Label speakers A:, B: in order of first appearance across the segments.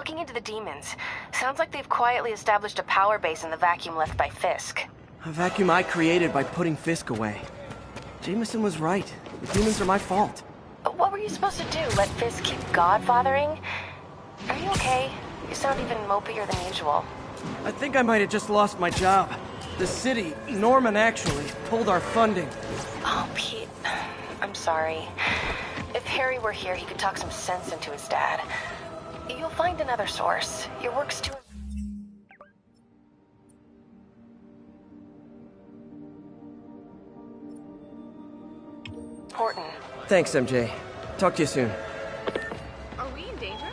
A: looking into the demons. Sounds like they've quietly established a power base in the vacuum left by Fisk.
B: A vacuum I created by putting Fisk away. Jameson was right. The demons are my fault.
A: What were you supposed to do? Let Fisk keep godfathering? Are you okay? You sound even mopier than usual.
B: I think I might have just lost my job. The city, Norman actually, pulled our funding.
A: Oh, Pete. I'm sorry. If Harry were here, he could talk some sense into his dad. You'll find another source. Your work's too... important.
B: Thanks, MJ. Talk to you soon.
C: Are we in danger?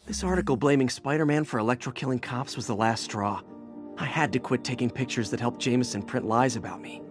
B: This article blaming Spider-Man for electro-killing cops was the last straw. I had to quit taking pictures that helped Jameson print lies about me.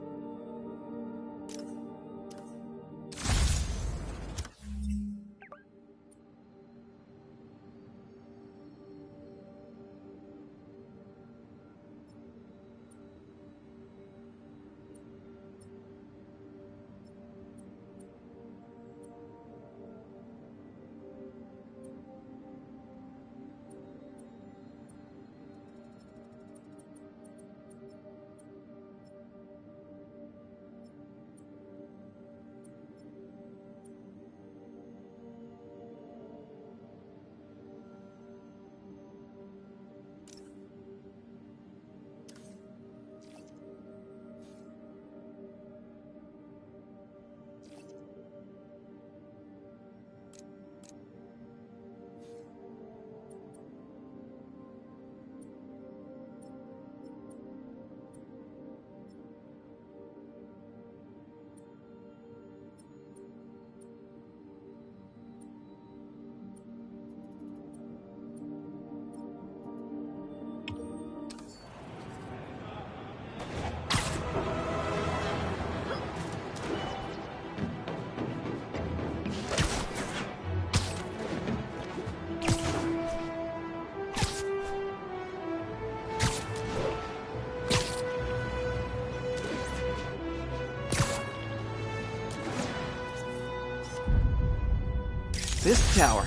B: Fisk Tower.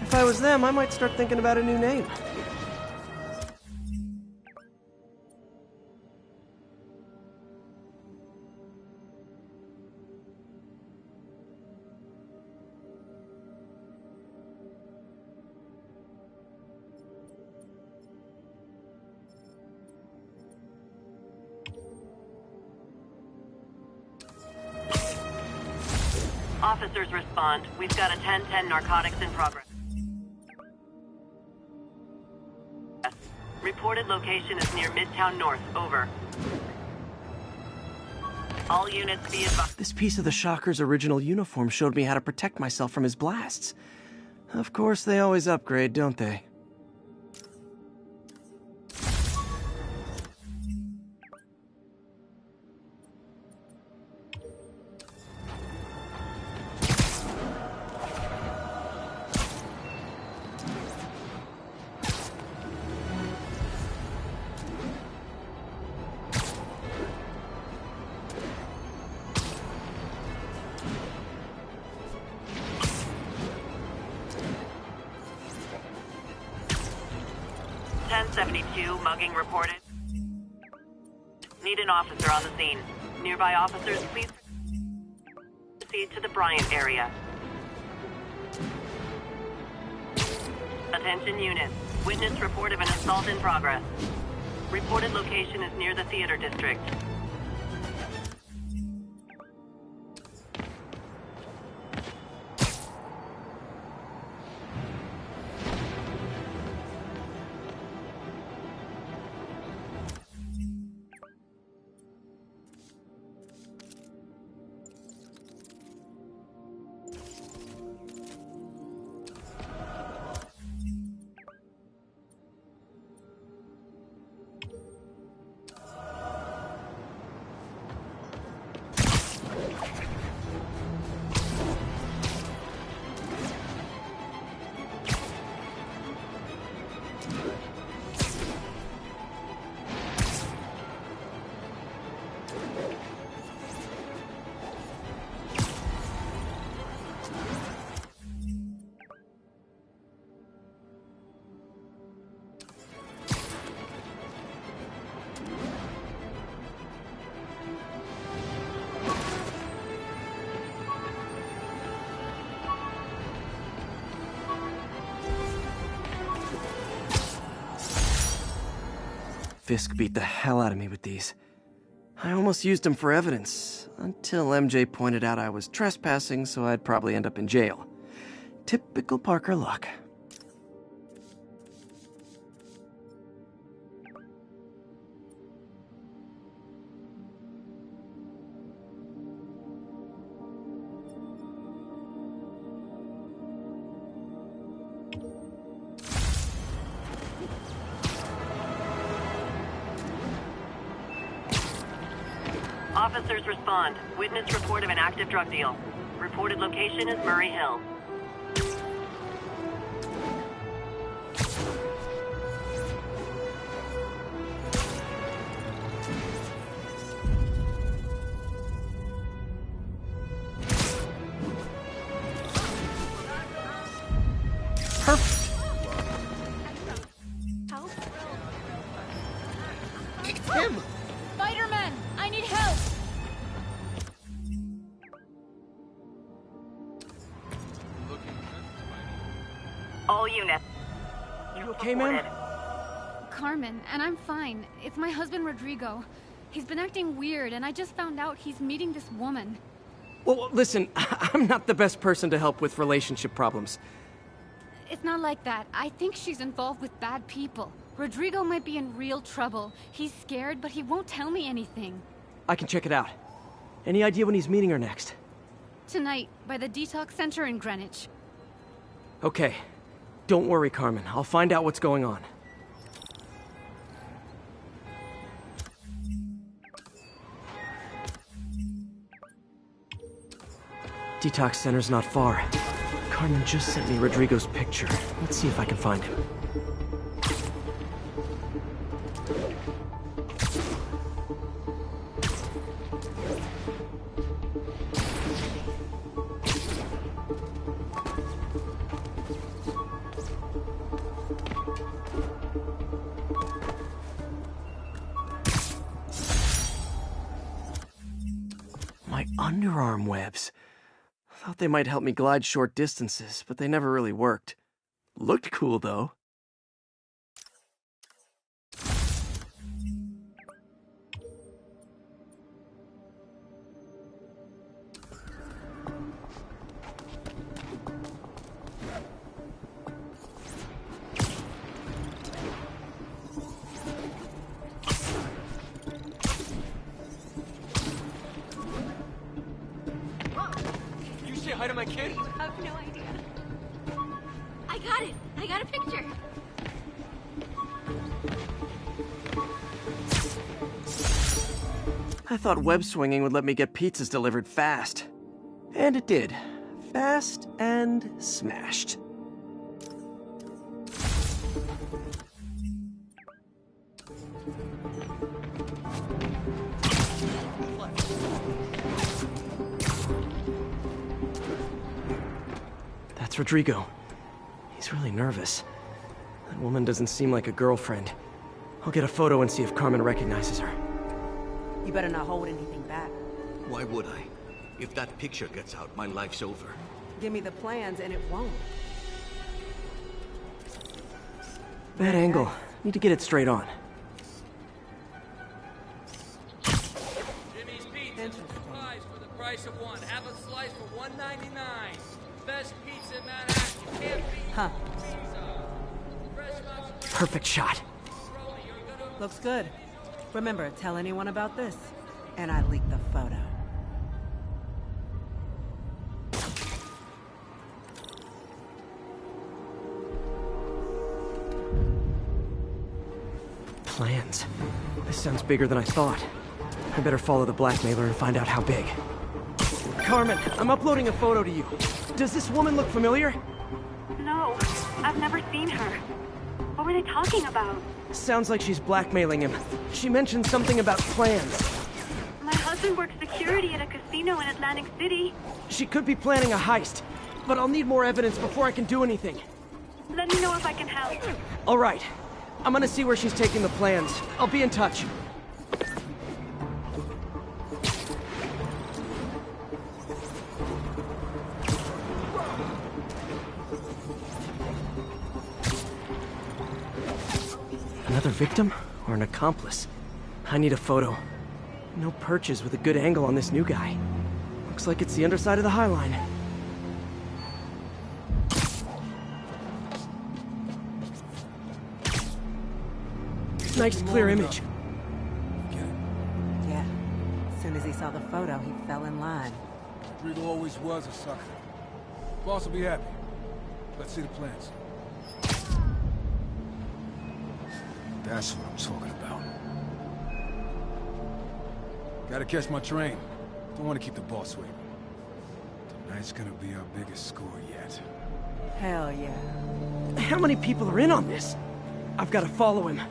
B: If I was them, I might start thinking about a new name.
D: Officers respond. We've got a 10-10 narcotics in progress. Reported location is near Midtown North. Over. All units be advised.
B: This piece of the Shocker's original uniform showed me how to protect myself from his blasts. Of course, they always upgrade, don't they?
D: Mugging reported. Need an officer on the scene. Nearby officers, please proceed to the Bryant area. Attention units. Witness report of an assault in progress. Reported location is near the theater district.
B: Fisk beat the hell out of me with these. I almost used them for evidence, until MJ pointed out I was trespassing, so I'd probably end up in jail. Typical Parker luck.
D: Officers respond. Witness report of an active drug deal. Reported location is Murray Hill.
B: Perfect.
C: Help?
E: It's him!
C: Spider-Man! I need help!
D: All units.
B: You okay, ma'am?
C: Carmen, and I'm fine. It's my husband, Rodrigo. He's been acting weird, and I just found out he's meeting this woman.
B: Well, listen, I'm not the best person to help with relationship problems.
C: It's not like that. I think she's involved with bad people. Rodrigo might be in real trouble. He's scared, but he won't tell me anything.
B: I can check it out. Any idea when he's meeting her next?
C: Tonight, by the detox center in Greenwich.
B: Okay. Don't worry, Carmen. I'll find out what's going on. Detox center's not far. Carmen just sent me Rodrigo's picture. Let's see if I can find him. My underarm webs. Thought they might help me glide short distances, but they never really worked. Looked cool, though. You say hi to my kid?
C: I have no idea. I got it! I got a picture!
B: I thought web swinging would let me get pizzas delivered fast. And it did. Fast and smashed. That's Rodrigo. He's really nervous. That woman doesn't seem like a girlfriend. I'll get a photo and see if Carmen recognizes her.
F: You better not hold anything back.
E: Why would I? If that picture gets out, my life's over.
F: Give me the plans and it won't.
B: Bad angle. Need to get it straight on.
G: Jimmy's Pizza, two pies for the price of one. Have a slice for $1.99. Best pizza in Manhattan. You can't beat
F: Huh.
G: pizza. Fresh
B: Perfect shot.
F: Looks good. Remember, tell anyone about this. And I leaked the photo.
B: Plans. This sounds bigger than I thought. I better follow the blackmailer and find out how big. Carmen, I'm uploading a photo to you. Does this woman look familiar?
D: No, I've never seen her. What were they talking about?
B: Sounds like she's blackmailing him. She mentioned something about plans.
D: My husband works security at a casino in Atlantic City.
B: She could be planning a heist, but I'll need more evidence before I can do anything.
D: Let me know if I can help.
B: All right. I'm gonna see where she's taking the plans. I'll be in touch. Another victim? Or Or an accomplice. I need a photo. No perches with a good angle on this new guy. Looks like it's the underside of the High Line. Nice clear image.
F: Yeah. As soon as he saw the photo, he fell in line.
H: Rodrigo always was a sucker. Boss will be happy. Let's see the plans. That's what I'm talking about. Gotta catch my train. Don't want to keep the boss waiting. Tonight's gonna be our biggest score yet.
F: Hell yeah.
B: How many people are in on this? I've got to follow him.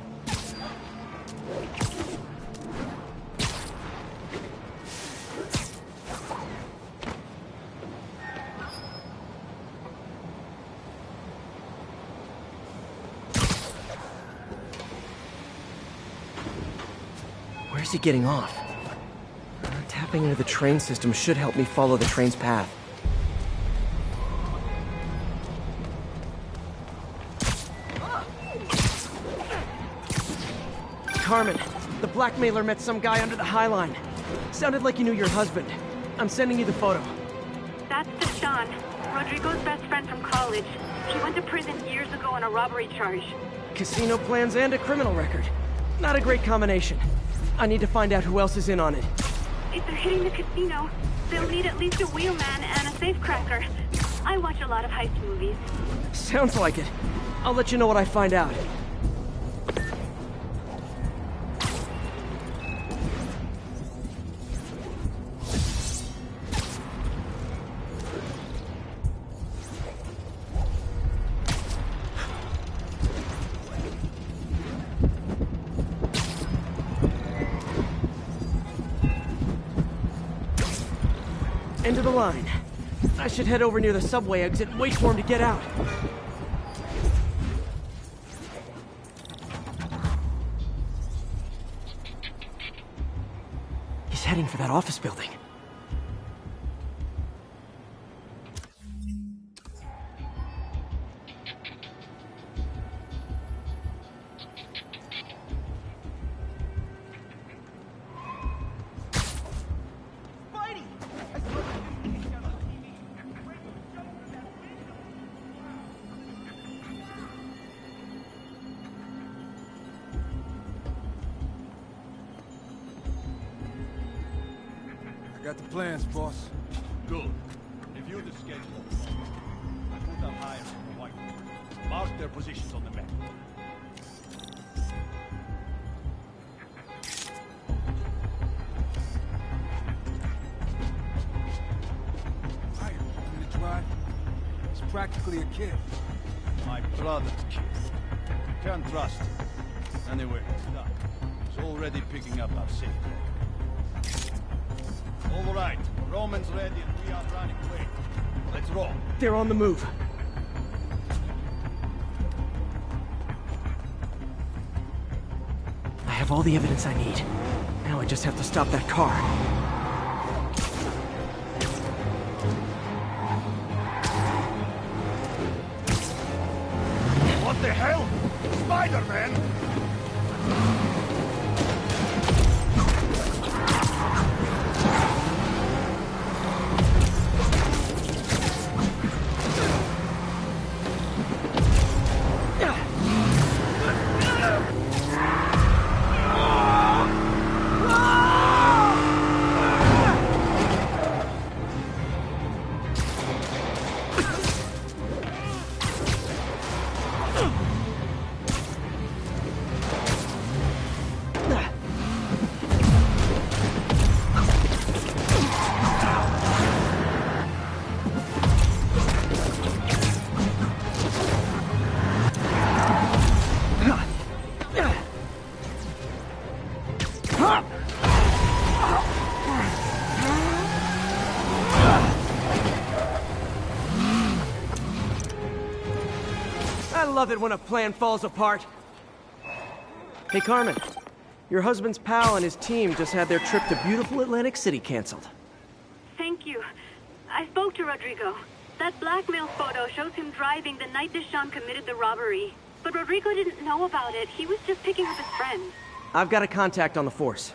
B: Where's he getting off? Tapping into the train system should help me follow the train's path. Carmen, the blackmailer met some guy under the High Line. Sounded like he knew your husband. I'm sending you the photo.
D: That's Deshaun, Rodrigo's best friend from college. He went to prison years ago on a robbery charge.
B: Casino plans and a criminal record. Not a great combination. I need to find out who else is in on it.
D: If they're hitting the casino, they'll need at least a wheelman and a safecracker. I watch a lot of heist movies.
B: Sounds like it. I'll let you know what I find out. End of the line. I should head over near the subway exit and wait for him to get out. He's heading for that office building.
H: Got the plans, boss.
E: Good. Review the schedule. I put out hires for the white. Mark their positions on the map.
H: Hire in the drive. He's practically a kid.
E: My brother's kid. Can't trust him. Anyway, stop. He's already picking up our safety. All right, Roman's ready and we are running away. Let's roll.
B: They're on the move. I have all the evidence I need. Now I just have to stop that car.
E: What the hell? Spider-Man!
B: I love it when a plan falls apart. Hey, Carmen. Your husband's pal and his team just had their trip to beautiful Atlantic City canceled.
D: Thank you. I spoke to Rodrigo. That blackmail photo shows him driving the night Deshaun committed the robbery. But Rodrigo didn't know about it. He was just picking up his friends.
B: I've got a contact on the force.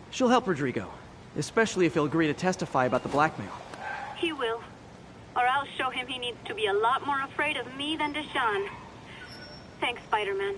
B: She'll help Rodrigo, especially if he'll agree to testify about the blackmail.
D: He will. Or I'll show him he needs to be a lot more afraid of me than Deshaun. Thanks, Spider-Man.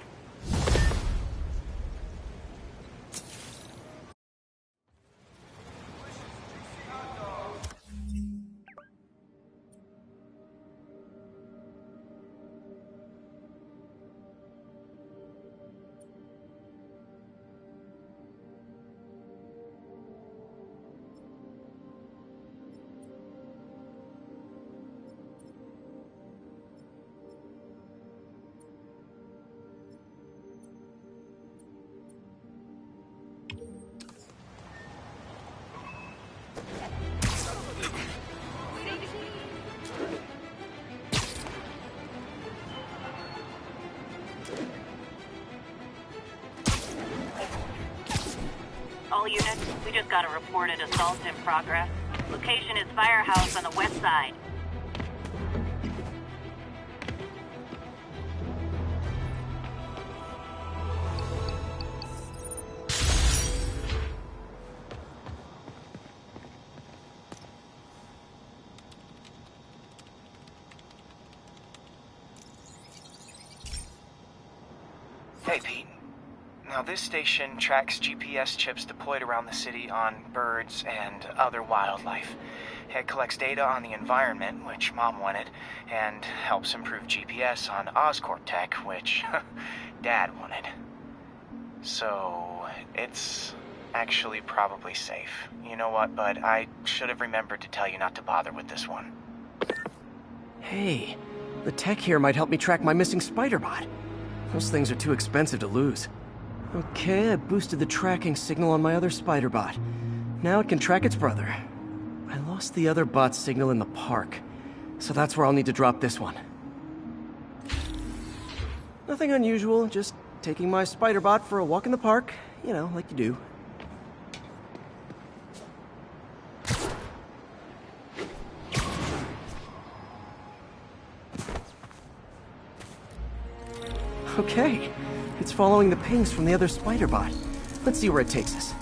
D: All units, we just got a reported assault in progress. Location is Firehouse on the west side.
I: Hey, Pete. Now, this station tracks GPS chips deployed around the city on birds and other wildlife. It collects data on the environment, which Mom wanted, and helps improve GPS on Oscorp tech, which Dad wanted. So, it's actually probably safe. You know what, bud? I should have remembered to tell you not to bother with this one.
B: Hey, the tech here might help me track my missing Spider-Bot. Those things are too expensive to lose. Okay, I boosted the tracking signal on my other Spider-Bot. Now it can track its brother. I lost the other bot's signal in the park, so that's where I'll need to drop this one. Nothing unusual, just taking my Spider-Bot for a walk in the park, you know, like you do. Okay, it's following the pings from the other Spider-Bot. Let's see where it takes us.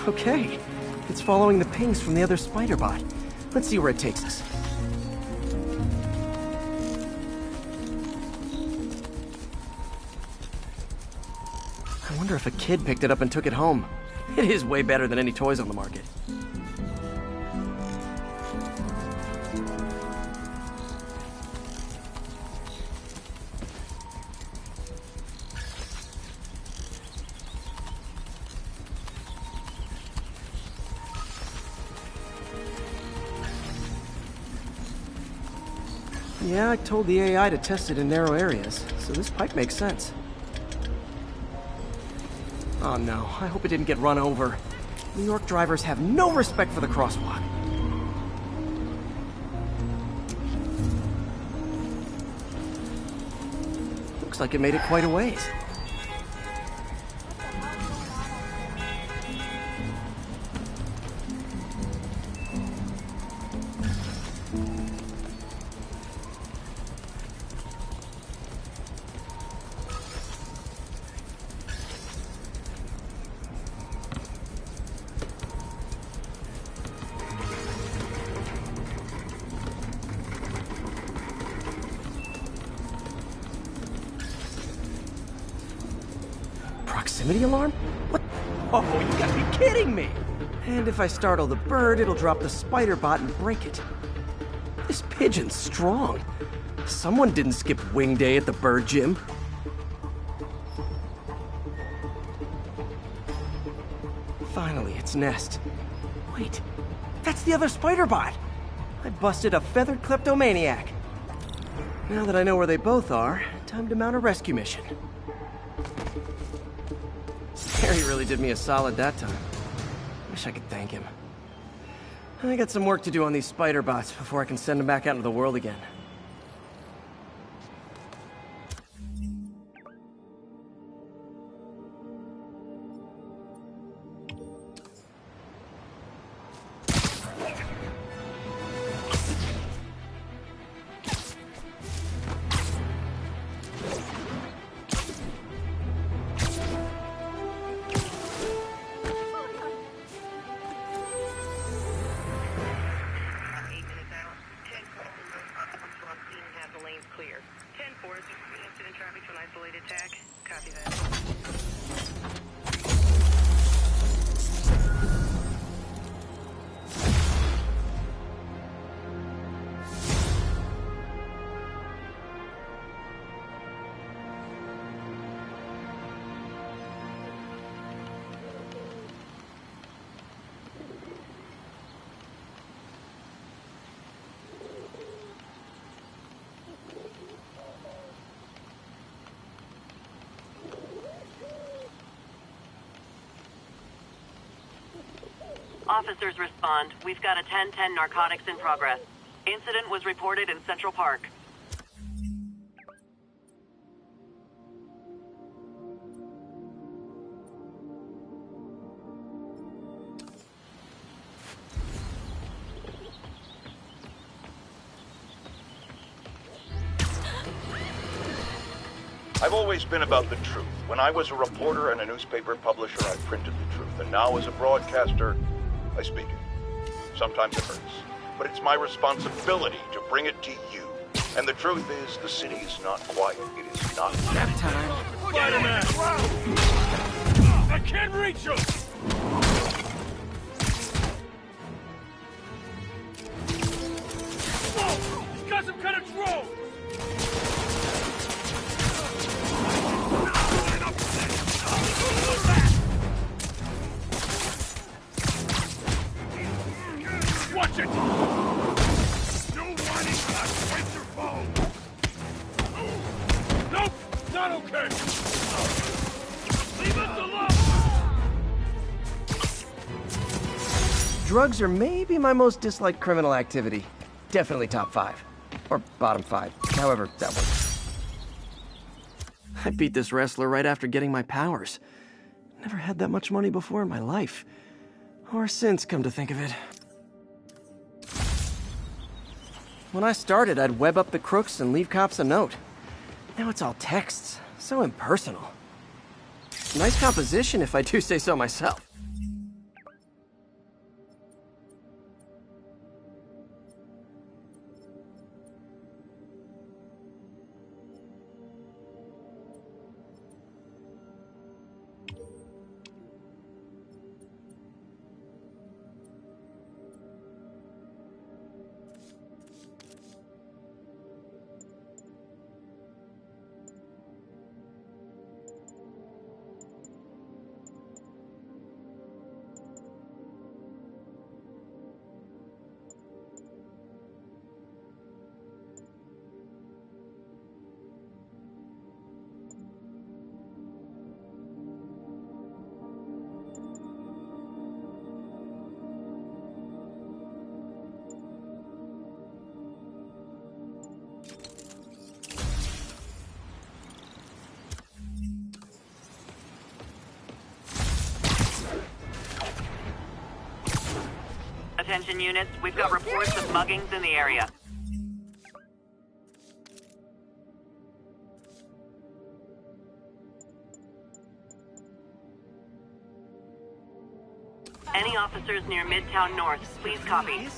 B: Okay, it's following the pings from the other Spider-Bot. Let's see where it takes us. I wonder if a kid picked it up and took it home. It is way better than any toys on the market. Yeah, I told the AI to test it in narrow areas, so this pipe makes sense. Oh no, I hope it didn't get run over. New York drivers have no respect for the crosswalk. Looks like it made it quite a ways. Proximity alarm? What? Oh, you gotta be kidding me! And if I startle the bird, it'll drop the Spider-Bot and break it. This pigeon's strong. Someone didn't skip wing day at the bird gym. Finally, its nest. Wait, that's the other Spider-Bot! I busted a feathered kleptomaniac. Now that I know where they both are, time to mount a rescue mission. Harry really did me a solid that time. Wish I could thank him. I got some work to do on these spider bots before I can send them back out into the world again.
D: Officers respond. We've got a 10-10 narcotics in progress. Incident was reported in Central Park.
J: I've always been about the truth. When I was a reporter and a newspaper publisher, I printed the truth. And now as a broadcaster, I speak it. Sometimes it hurts, but it's my responsibility to bring it to you. And the truth is, the city is not quiet. It is not.
B: Nap time.
E: Spider-Man! I can't reach him! Whoa! He's got some kind of drone! Watch it! No whining about waste your phone! Nope! Not okay! Leave us alone!
B: Drugs are maybe my most disliked criminal activity. Definitely top 5. Or bottom 5. However that works. I beat this wrestler right after getting my powers. Never had that much money before in my life. Or since, come to think of it. When I started, I'd web up the crooks and leave cops a note. Now it's all texts. So impersonal. Nice composition, if I do say so myself.
D: Attention units, we've got reports of muggings in the area. Any officers near Midtown North, please copy.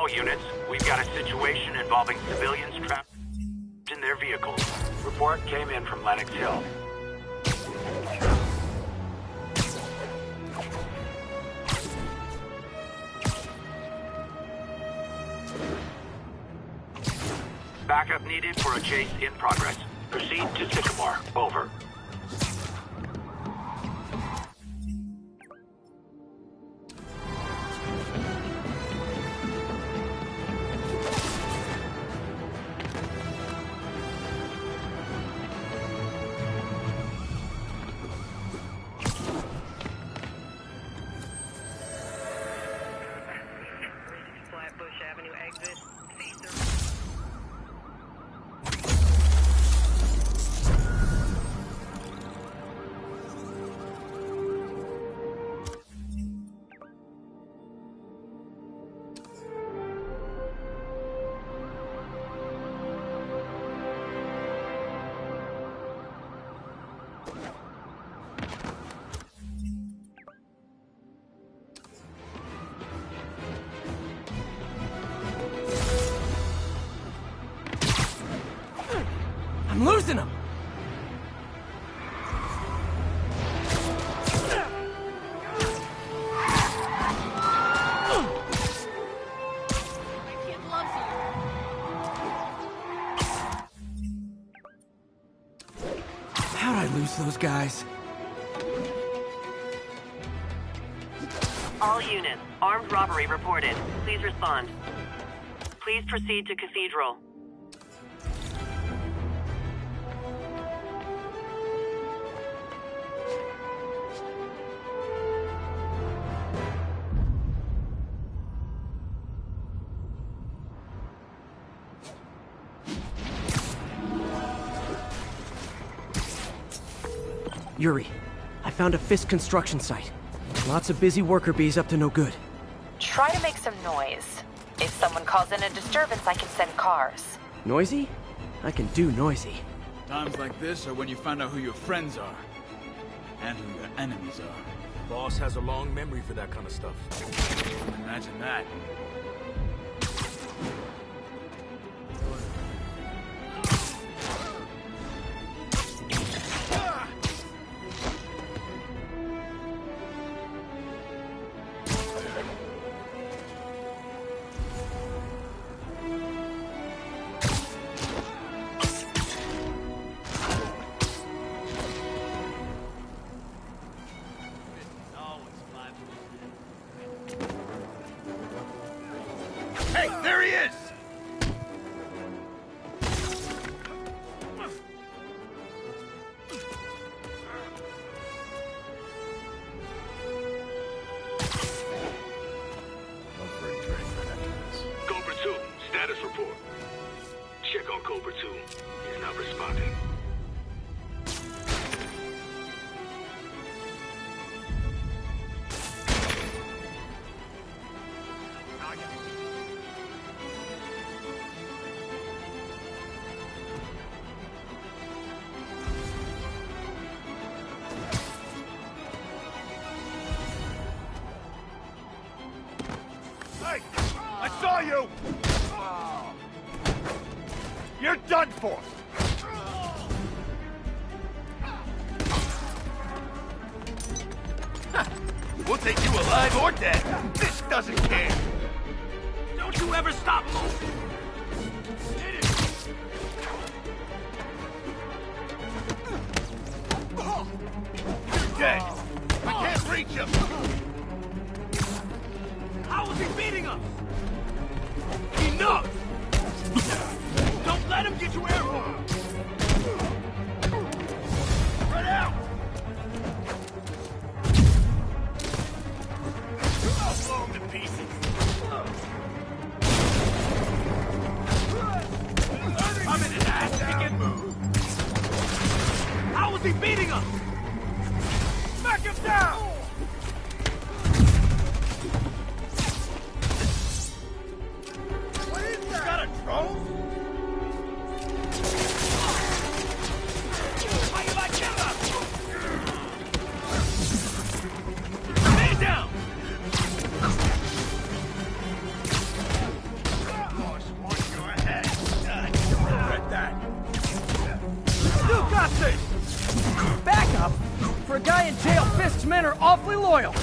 K: All units, we've got a situation involving civilians trapped in their vehicles. Report came in from Lenox Hill. Backup needed for a chase in progress. Proceed to Sycamore. Over.
D: Flatbush Avenue exit.
B: I'm losing him! How'd I lose those guys?
D: All units, armed robbery reported. Please respond. Please proceed to Cathedral.
B: Yuri, I found a Fisk construction site. Lots of busy worker bees up to no good.
A: Try to make some noise. If someone calls in a disturbance, I can send cars.
B: Noisy? I can do noisy.
E: Times like this are when you find out who your friends are. And who your enemies are.
K: Boss has a long memory for that kind of stuff.
E: Imagine that.
K: Hey, there he is! Cobra 2, status report. Check on Cobra 2. He's not responding.
J: Hey! I saw you! You're done for! We'll take you alive or dead. This doesn't care.
K: Don't you ever stop moving!
J: You're dead. I can't reach him.
K: How is he beating us? Enough! Don't let him get you airborne!
J: Spread out!
K: I'll blow him to pieces. I'm in his ass. He can move. How is he beating us? Smack him down!
B: awfully loyal.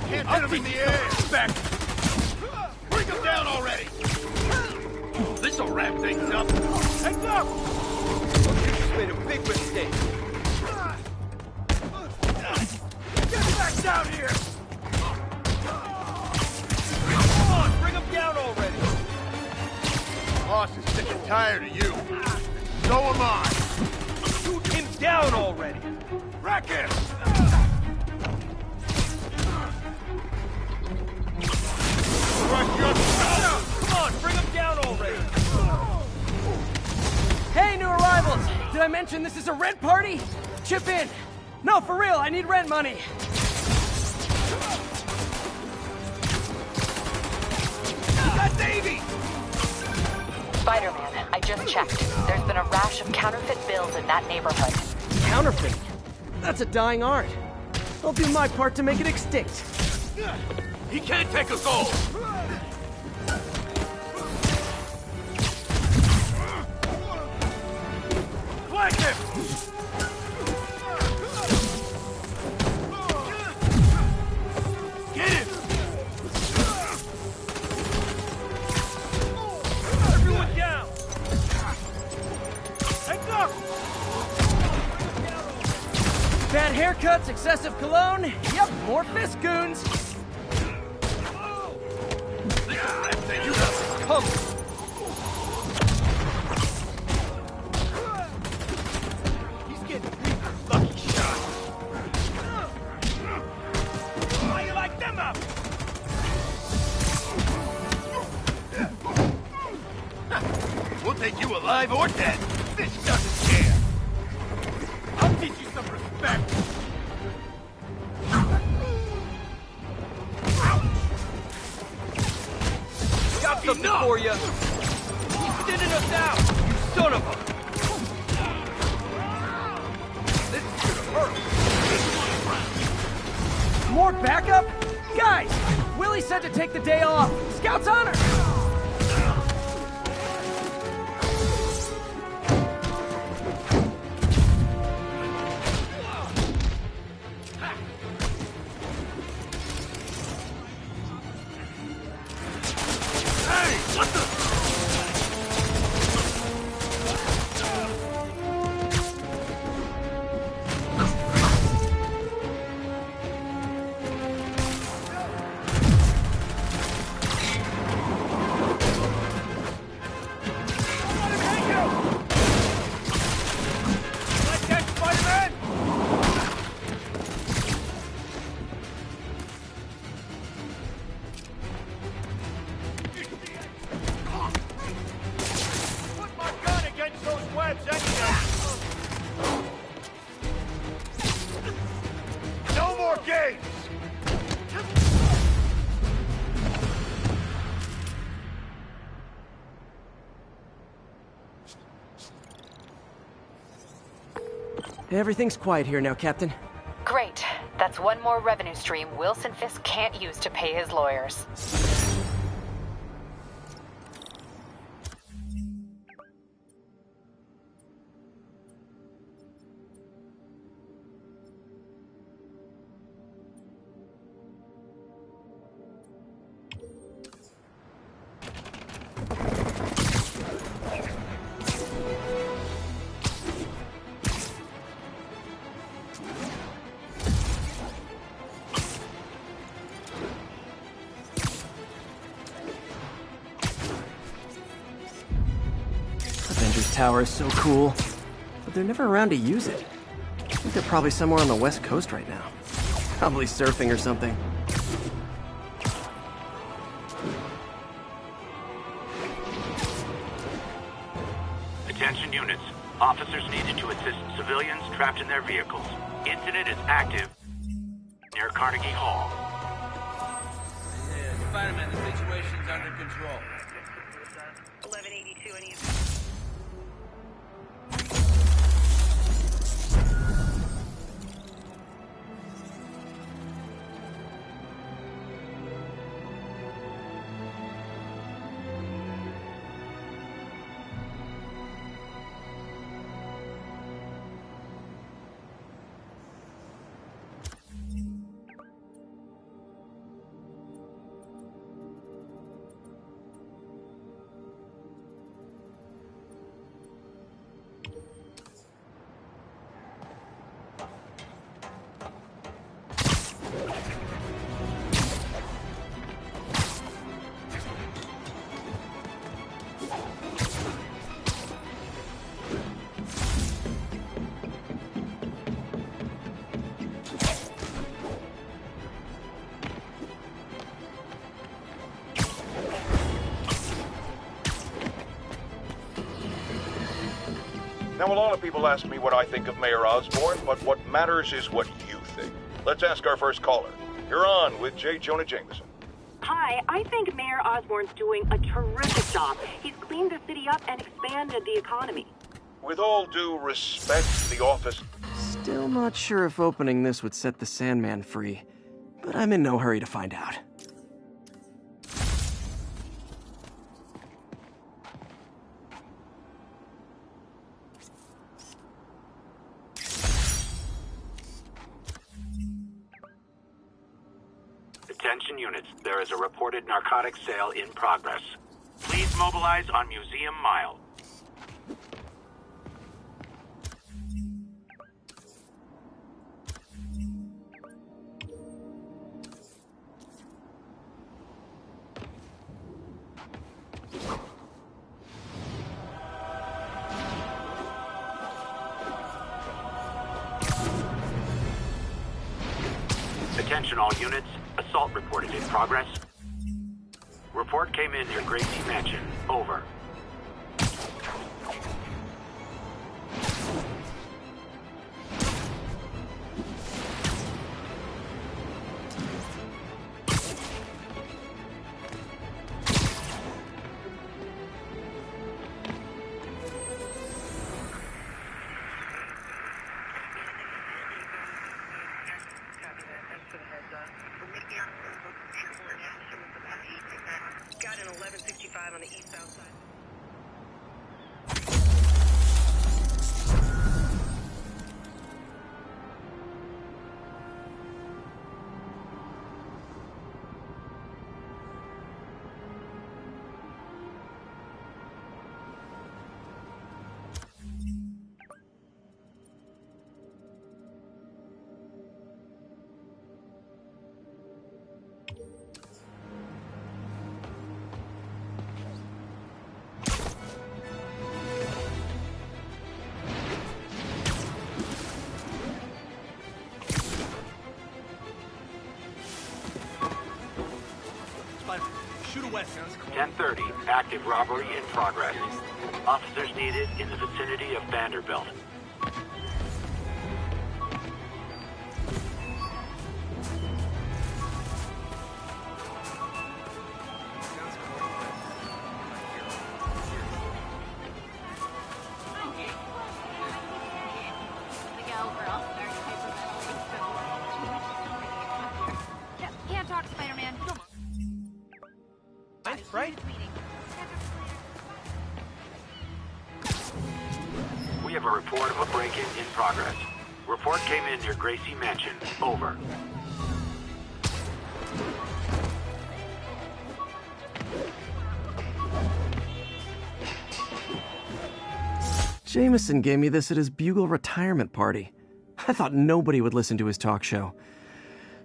K: Can't hit him in the air! Back! Bring him down already! This'll wrap things up! Hey, look! You just made a big mistake. Get back down here! Come on, bring him down already! Boss is sick and tired of you. So am I. Shoot him down already! Wreck him! Come on, bring him down already!
B: Hey, new arrivals! Did I mention this is a rent party? Chip in! No, for real, I need rent money!
K: Got Davey!
A: Spider-Man, I just checked. There's been a rash of counterfeit bills in that neighborhood.
B: Counterfeit? That's a dying art. I'll do my part to make it extinct.
K: He can't take us all! Flank him! Get him! Everyone down! Hey, look!
B: Bad haircuts, excessive cologne. Yep, more fist goons.
K: You come! He's getting beat. Lucky shot. How you like them up? We'll take you alive or dead. This doesn't care. I'll teach you some respect. Got something for you. He's thinning us out, you son of a... This is gonna hurt.
B: More backup? Guys, Willie said to take the day off. Scout's honor!
K: No more games!
B: Everything's quiet here now, Captain.
A: Great. That's one more revenue stream Wilson Fisk can't use to pay his lawyers.
B: Avengers Tower is so cool, but they're never around to use it. I think they're probably somewhere on the West Coast right now. Probably surfing or something.
L: Attention units. Officers needed to assist civilians trapped in their vehicles. Incident is active near Carnegie Hall.
G: Yeah, Spider-Man, the situation's under control.
D: 1182 and
J: Now, a lot of people ask me what I think of Mayor Osborn, but what matters is what you think. Let's ask our first caller. You're on with J. Jonah Jameson.
D: Hi, I think Mayor Osborn's doing a terrific job. He's cleaned the city up and expanded the economy.
J: With all due respect, the office...
B: Still not sure if opening this would set the Sandman free, but I'm in no hurry to find out.
L: Attention units, there is a reported narcotics sale in progress. Please mobilize on Museum Mile. Attention all units, assault reported in progress. Report came in near Gracie Mansion. Over.
D: Got an 1165 on the eastbound side.
K: Shoot a west.
L: 10:30, active robbery in progress. Officers needed in the vicinity of Vanderbilt.
C: Can't talk, Spider-Man.
B: Right?
L: We have a report of a break-in in progress. Report came in near Gracie Mansion. Over.
B: Jameson gave me this at his Bugle retirement party. I thought nobody would listen to his talk show.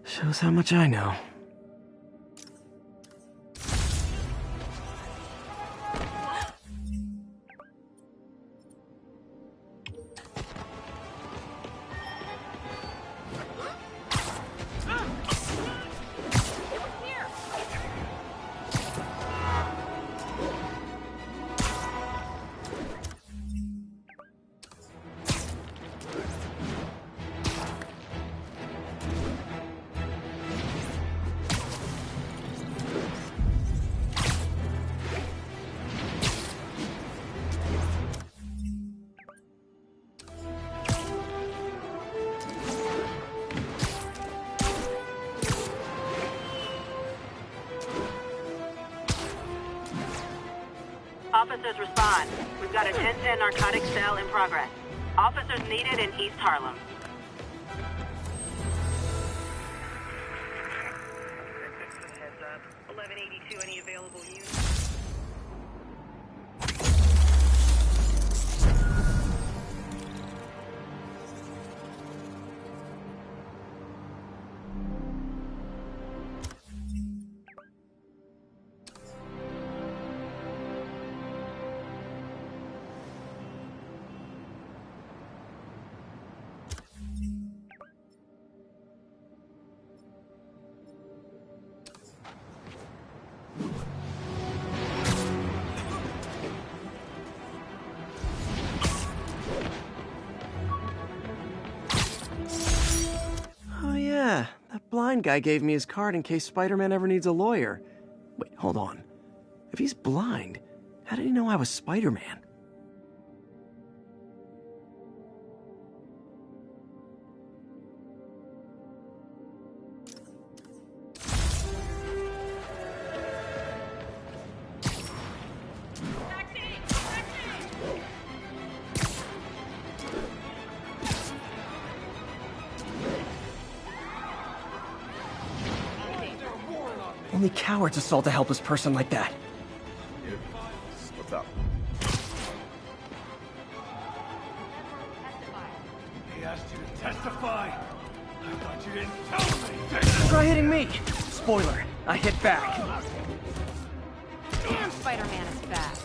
B: Shows how much I know.
D: Officers respond. We've got a 1010 narcotics sale in progress. Officers needed in East Harlem. Heads up. 1182, any available units?
B: blind guy gave me his card in case Spider-Man ever needs a lawyer. Wait, hold on. If he's blind, how did he know I was Spider-Man? Only cowards assault a helpless person like that.
K: What's up?
E: He asked you to testify. I thought you didn't tell me.
B: Try hitting me. Spoiler, I hit back.
C: Damn, Spider-Man is fast.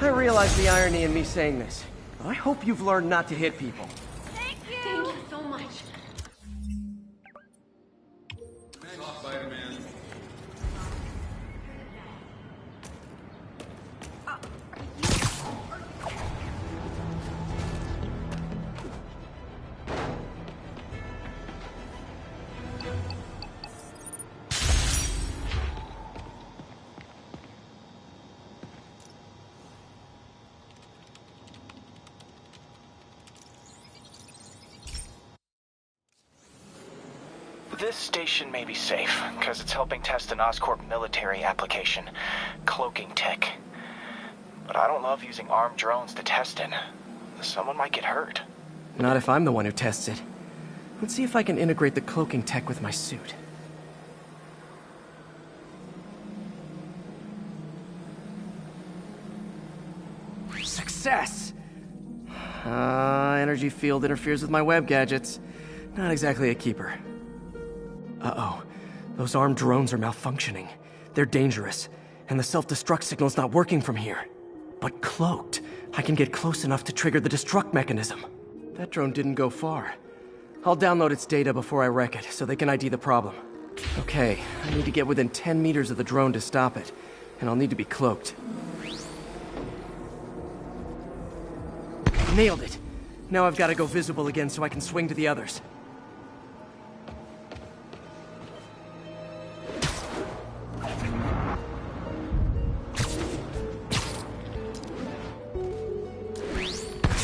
B: I realize the irony in me saying this. I hope you've learned not to hit people.
C: Thank you so much.
G: Spider-Man.
I: This station may be safe, because it's helping test an Oscorp military application, cloaking tech. But I don't love using armed drones to test it. Someone might get hurt.
B: Not if I'm the one who tests it. Let's see if I can integrate the cloaking tech with my suit. Success! Energy field interferes with my web gadgets. Not exactly a keeper. Uh-oh. Those armed drones are malfunctioning. They're dangerous, and the self-destruct signal's not working from here. But cloaked, I can get close enough to trigger the destruct mechanism. That drone didn't go far. I'll download its data before I wreck it, so they can ID the problem. Okay, I need to get within 10 meters of the drone to stop it, and I'll need to be cloaked. Nailed it! Now I've got to go visible again so I can swing to the others.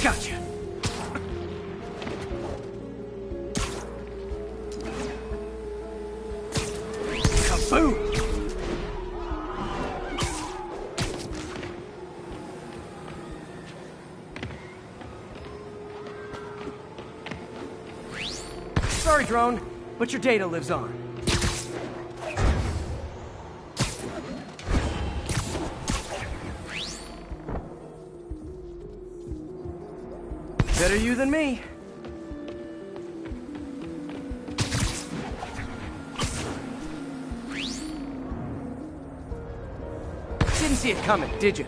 B: Gotcha! Kaboom! Sorry, drone, but your data lives on. Better you than me. Didn't see it coming, did you?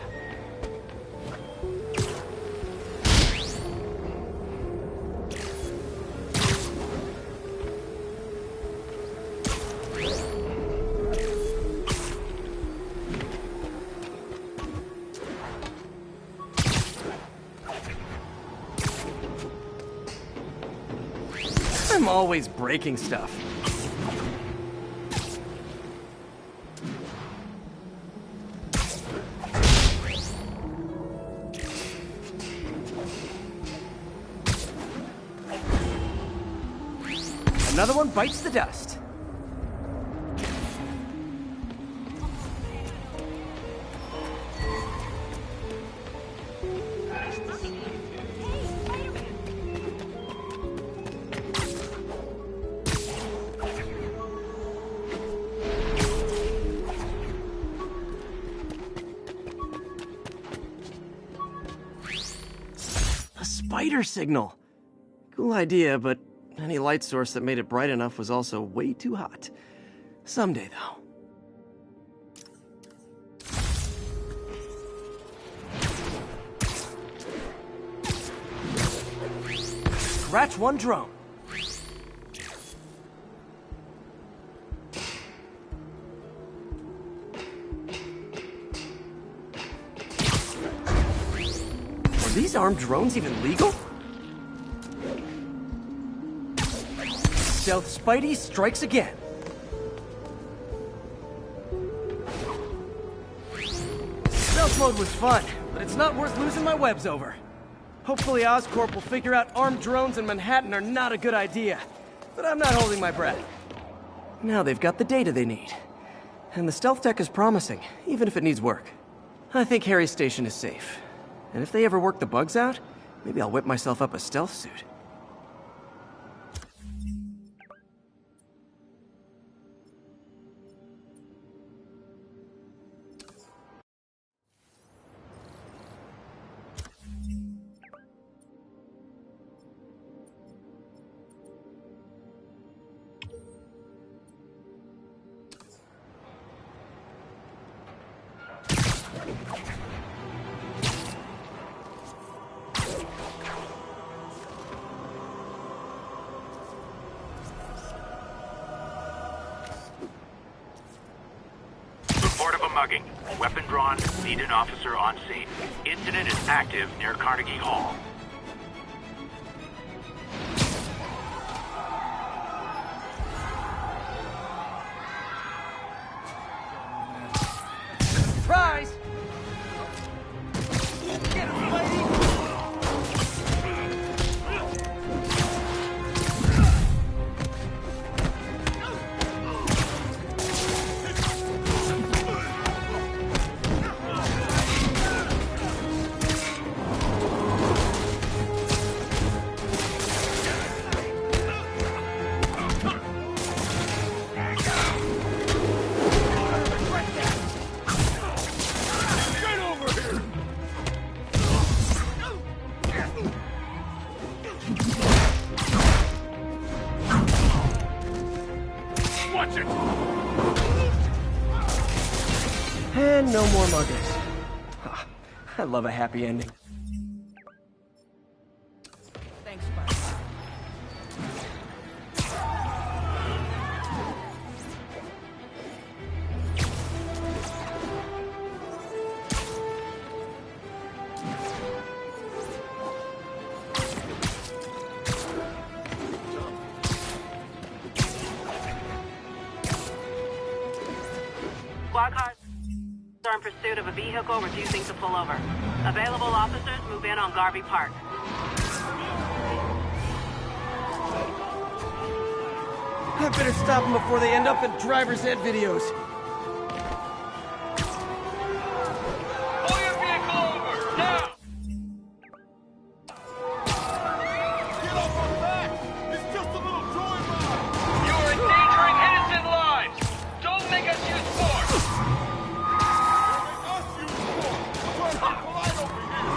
B: I'm always breaking stuff. Another one bites the dust. Spider signal. Cool idea, but any light source that made it bright enough was also way too hot. Someday, though. Scratch one drone. Are these armed drones even legal? Stealth Spidey strikes again. Stealth mode was fun, but it's not worth losing my webs over. Hopefully Oscorp will figure out armed drones in Manhattan are not a good idea. But I'm not holding my breath. Now they've got the data they need. And the stealth tech is promising, even if it needs work. I think Harry's station is safe. And if they ever work the bugs out, maybe I'll whip myself up a stealth suit.
L: Report of a mugging. Weapon drawn. Need an officer on scene. Incident is active near Carnegie Hall.
B: Surprise! Get him, lady! And no more muggers. Ah, I love a happy ending.
F: Thanks, Spider.
D: Squad cars are in pursuit of a vehicle refusing to pull over. Available officers move in on Garvey Park.
B: I better stop them before they end up in driver's ed videos.
K: Pull your vehicle over, now! Get off our back! It's just a little joyride! You are endangering innocent lives! Don't make us use force! Don't make us use force! I'm trying to be polite over here!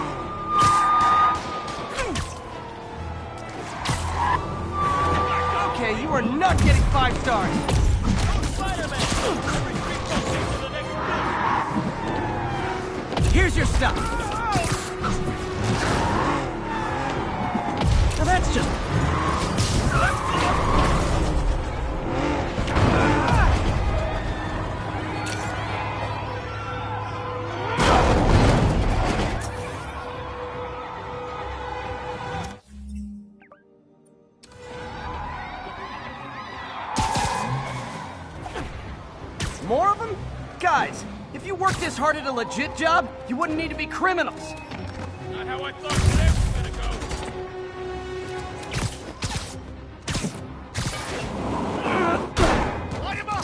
B: Okay, you are not getting 5 stars.
K: Spider-Man!
B: Here's your stuff. Now that's just... More of them? Guys, if you worked this hard at a legit job, you wouldn't need to be criminals.
K: Not how I thought today was gonna go. Light him up!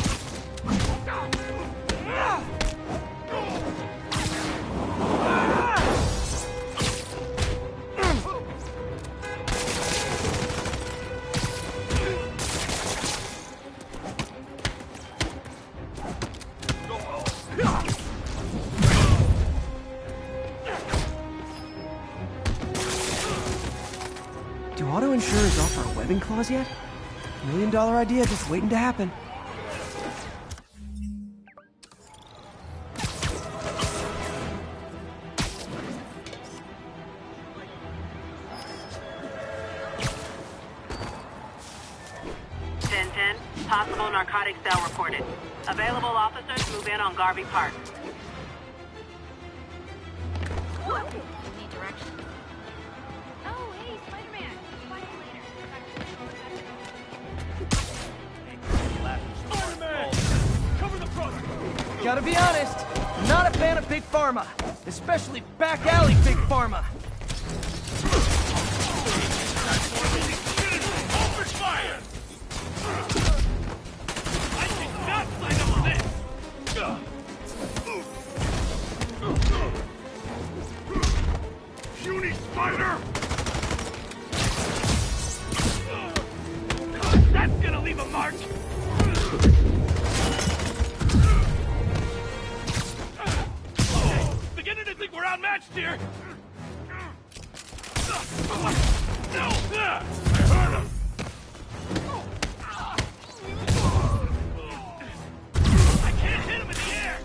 B: Do auto insurers offer a webbing clause yet? $1 million idea just waiting to happen.
D: narcotic cell reported. Available officers move in on Garvey Park.
C: Need direction. Oh, hey, Spider-Man. Find you later.
K: Cover the front!
B: Gotta be honest, not a fan of Big Pharma. Especially back alley Big Pharma.
K: Open fire! I cannot sign up for this! Puny spider! That's gonna leave a mark! Beginning to think we're outmatched here! No! I hurt him! I can't hit him in the air!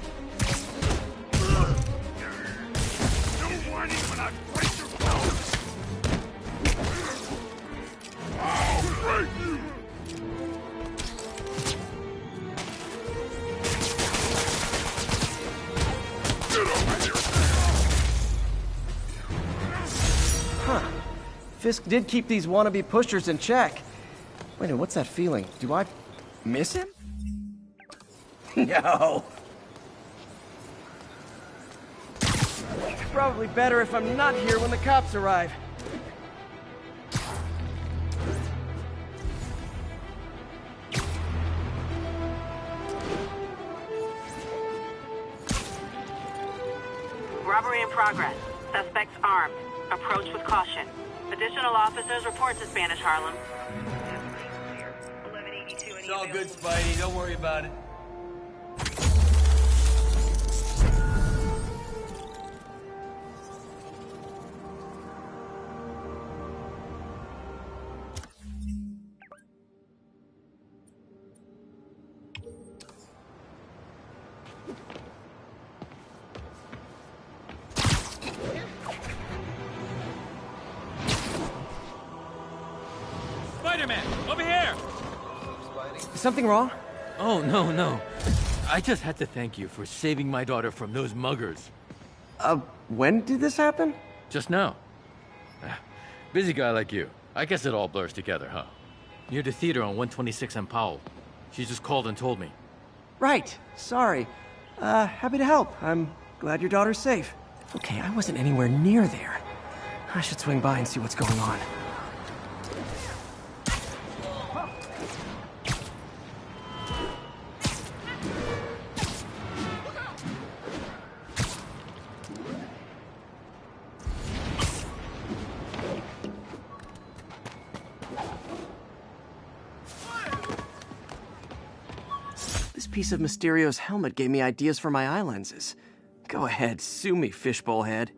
K: No whining when I break your bones! I'll break you! Get over here!
B: Huh. Fisk did keep these wannabe pushers in check. Wait a minute, what's that feeling? Do I miss him? No. Probably better if I'm not here when the cops arrive.
D: Robbery in progress. Suspects armed. Approach with caution. Additional officers report to Spanish Harlem.
G: It's all good, Spidey. Don't worry about it. Spider-Man, over here!
B: Is something wrong?
G: Oh, no. I just had to thank you for saving my daughter from those muggers.
B: When did this happen?
G: Just now. Busy guy like you. I guess it all blurs together, huh? Near the theater on 126 and Powell. She just called and told me.
B: Right. Sorry. Happy to help. I'm glad your daughter's safe. Okay, I wasn't anywhere near there. I should swing by and see what's going on. This piece of Mysterio's helmet gave me ideas for my eye lenses. Go ahead, sue me, fishbowl head.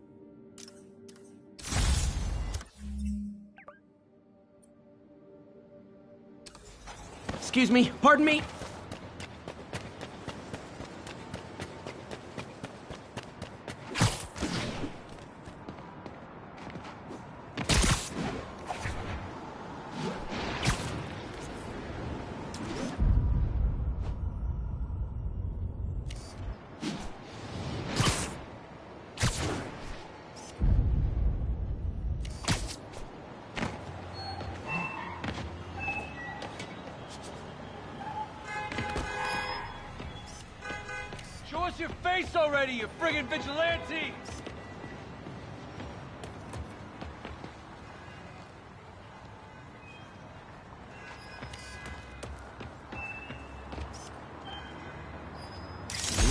B: Excuse me, pardon me?
G: Show us your face already, you friggin' vigilante!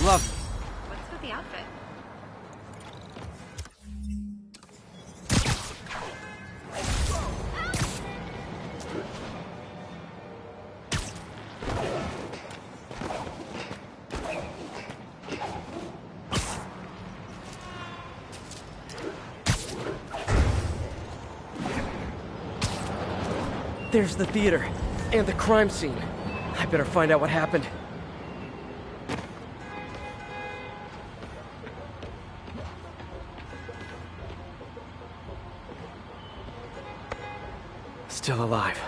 B: Lovely.
C: What's with the outfit?
B: There's the theater, and the crime scene. I better find out what happened. Still alive.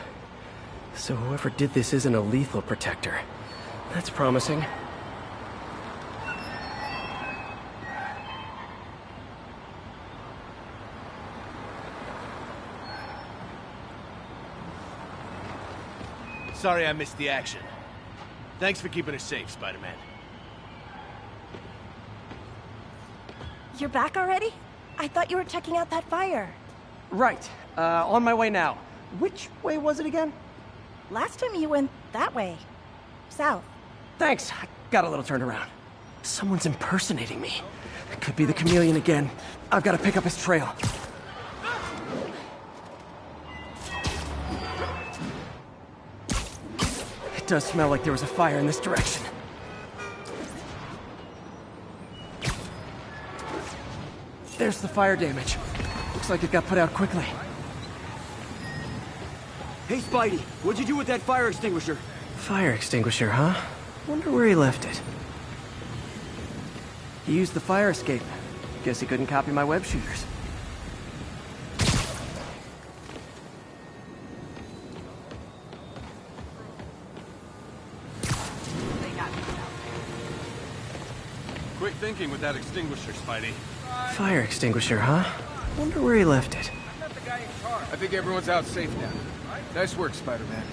B: So whoever did this isn't a lethal protector. That's promising.
K: Sorry I missed the action. Thanks for keeping us safe, Spider-Man.
M: You're back already? I thought you were checking out that fire.
B: Right. On my way now. Which way was it again?
M: Last time you went that way. South.
B: Thanks. I got a little turned around. Someone's impersonating me. It could be the chameleon again. I've got to pick up his trail. It does smell like there was a fire in this direction. There's the fire damage. Looks like it got put out quickly.
N: Hey, Spidey, what'd you do with that fire extinguisher?
B: Fire extinguisher, huh? Wonder where he left it. He used the fire escape. Guess he couldn't copy my web shooters.
E: Quick thinking with that extinguisher, Spidey.
B: Fire extinguisher, huh? Wonder where he left it.
H: I think everyone's out safe now. Nice work, Spider-Man.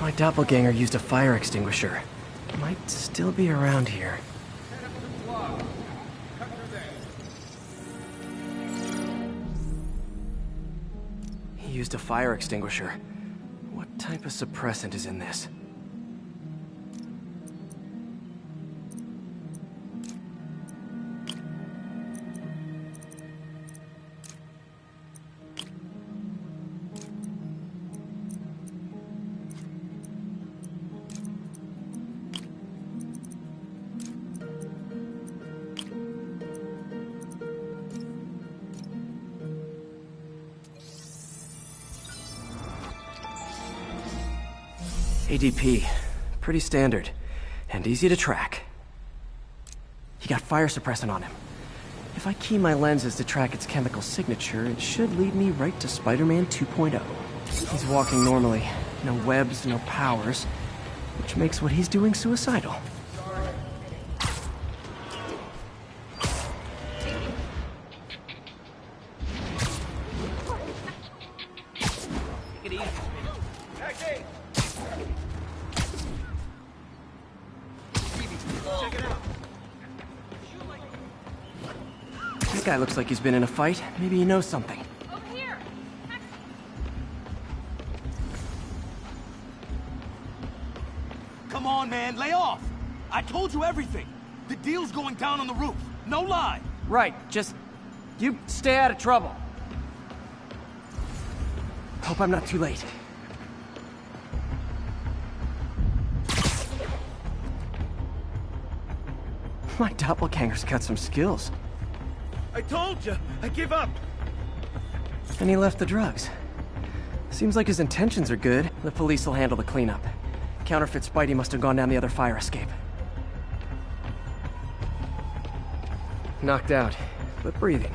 B: My doppelganger used a fire extinguisher. Might still be around here. He used a fire extinguisher. What type of suppressant is in this? ADP. Pretty standard. And easy to track. He got fire suppressant on him. If I key my lenses to track its chemical signature, it should lead me right to Spider-Man 2.0. He's walking normally. No webs, no powers. Which makes what he's doing suicidal. That guy looks like he's been in a fight. Maybe he knows something.
C: Over here!
N: Come on, man, lay off! I told you everything. The deal's going down on the roof. No lie.
B: Right, just... you stay out of trouble. Hope I'm not too late. My doppelganger's got some skills.
K: I told you! I give up!
B: And he left the drugs. Seems like his intentions are good. The police will handle the cleanup. Counterfeit Spidey must have gone down the other fire escape. Knocked out, but breathing.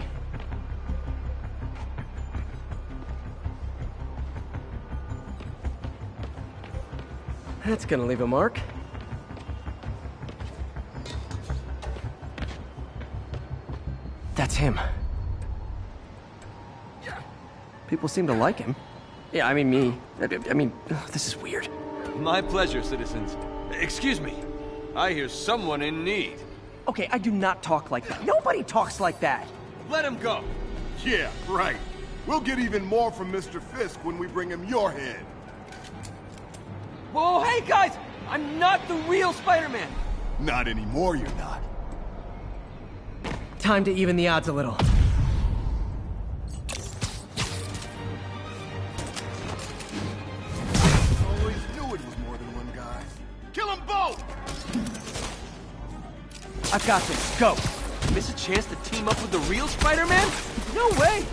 B: That's gonna leave a mark. That's him. People seem to like him. Yeah, I mean me. I mean, this is weird.
K: My pleasure, citizens. Excuse me. I hear someone in need.
B: Okay, I do not talk like that. Nobody talks like that.
K: Let him go.
O: Yeah, right. We'll get even more from Mr. Fisk when we bring him your head.
N: Whoa, hey guys! I'm not the real Spider-Man!
O: Not anymore, you're not.
B: Time to even the odds a little.
O: Always knew it was more than one guy. Kill them both!
B: I've got this. Go!
N: Miss a chance to team up with the real Spider-Man? No way!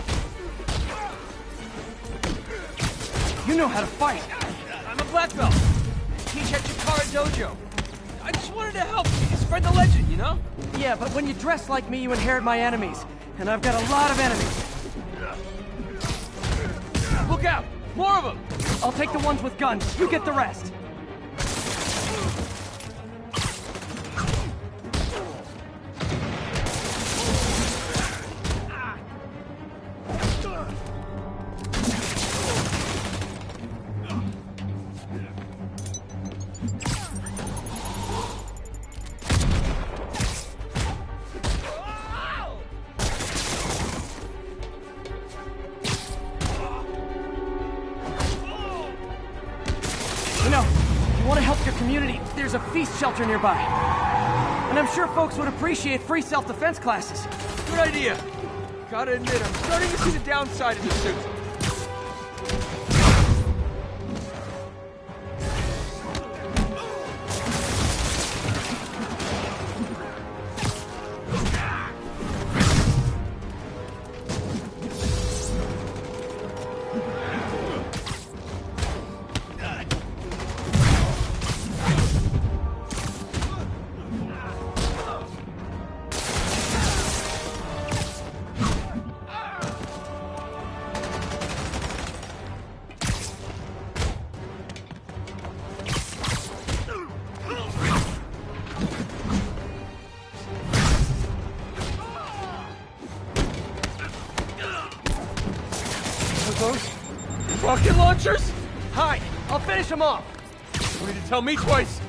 B: You know how to fight.
N: I'm a black belt. Teach at Chikara Dojo. I just wanted to help spread the legend, you know?
B: Yeah, but when you dress like me, you inherit my enemies. And I've got a lot of enemies.
N: Look out! More of them!
B: I'll take the ones with guns. You get the rest. a feast shelter nearby. And I'm sure folks would appreciate free self-defense classes.
N: Good idea. Gotta admit, I'm starting to see the downside of the suit.
B: Those
N: rocket launchers?
B: Hide! I'll finish them off!
N: You need to tell me twice!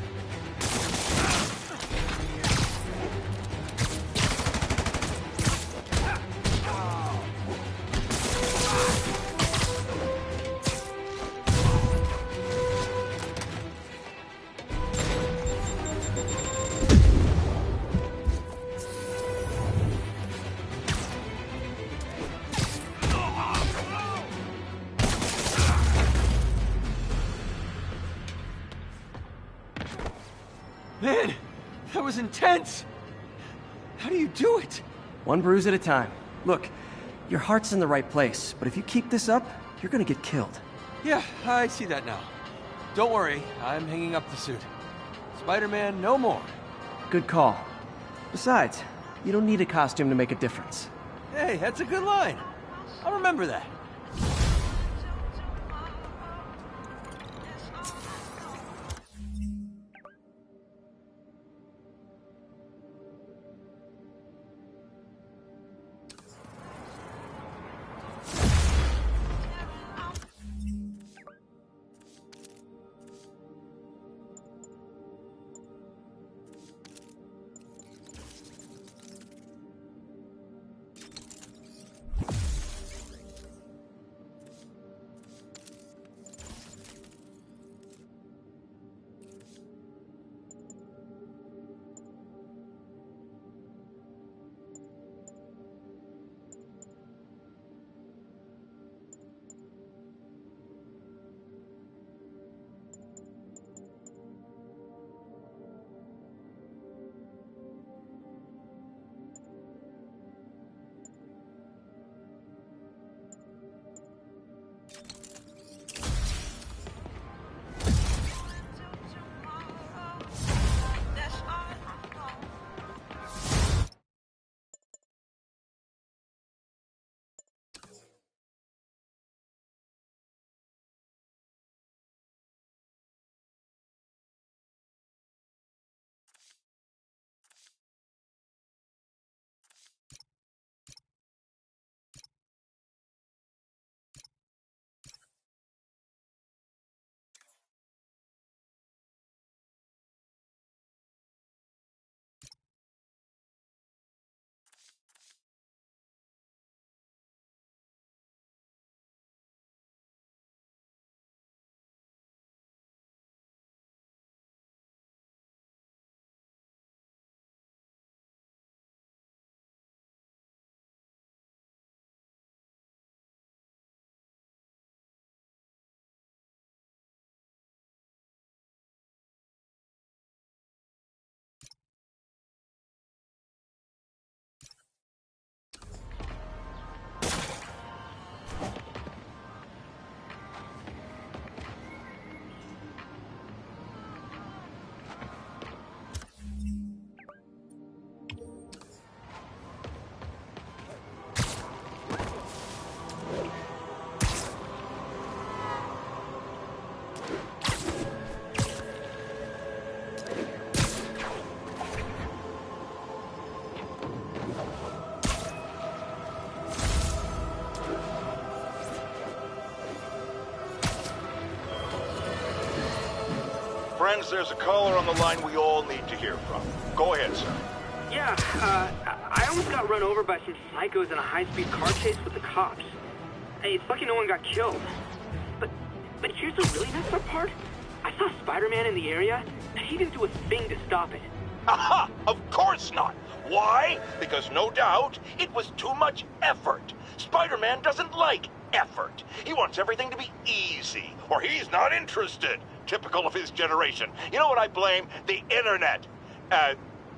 N: Man, that was intense! How do you do it?
B: One bruise at a time. Look, your heart's in the right place, but if you keep this up, you're gonna get killed.
N: Yeah, I see that now. Don't worry, I'm hanging up the suit. Spider-Man, no more.
B: Good call. Besides, you don't need a costume to make a difference.
N: Hey, that's a good line. I'll remember that.
J: Friends, there's a caller on the line we all need to hear from. Go ahead, sir.
L: Yeah, I almost got run over by some psychos in a high-speed car chase with the cops. Hey, it's lucky no one got killed. But here's the really messed up part. I saw Spider-Man in the area, and he didn't do a thing to stop it.
J: Aha! Of course not! Why? Because no doubt, it was too much effort. Spider-Man doesn't like effort. He wants everything to be easy, or he's not interested. Typical of his generation. You know what I blame? The internet.